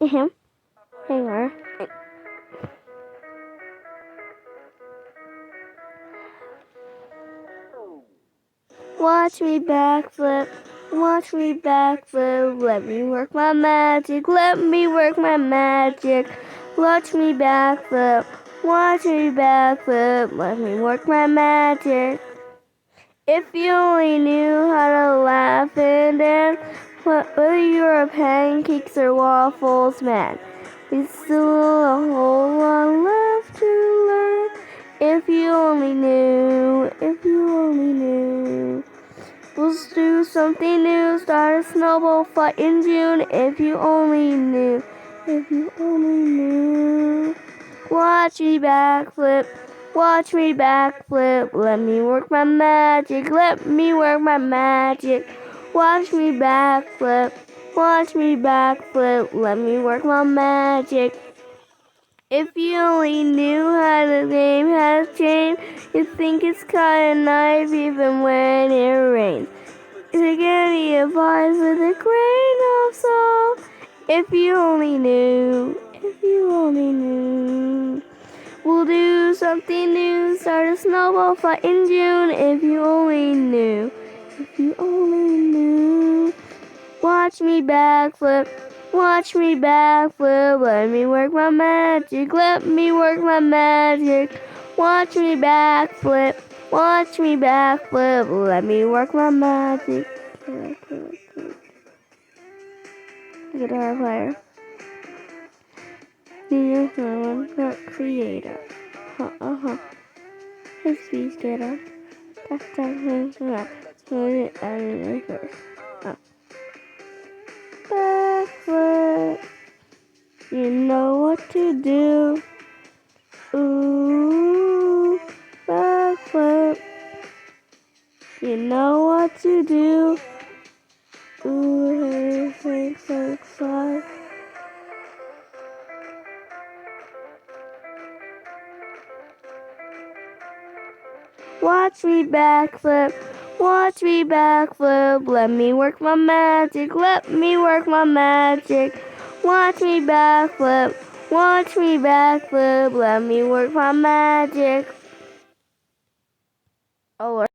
Him. Hang on. Watch me backflip. Watch me backflip. Let me work my magic. Let me work my magic. Watch me backflip. Watch me backflip. Let me work my magic. If you only knew how to laugh and dance, whether you're a pancakes or waffles man, there's still a whole lot left to learn. If you only knew, if you only knew. Let's do something new, start a snowball fight in June. If you only knew, if you only knew. Watch me backflip, watch me backflip. Let me work my magic, let me work my magic. Watch me backflip, watch me backflip. Let me work my magic. If you only knew how the game has changed, you'd think it's kind of nice even when it rains. Take any advice with a grain of salt. If you only knew, if you only knew. We'll do something new, start a snowball fight in June. If you only knew, if you only knew. Watch me backflip, watch me backflip. Let me work my magic, let me work my magic. Watch me backflip, watch me backflip. Let me work my magic. Guitar player. New someone creator. His speech guitar. That's backflip. You know what to do. Ooh, backflip. You know what to do. Ooh, hey, fly. Watch me backflip, watch me backflip. Let me work my magic, let me work my magic. Watch me backflip, watch me backflip. Let me work my magic. Oh,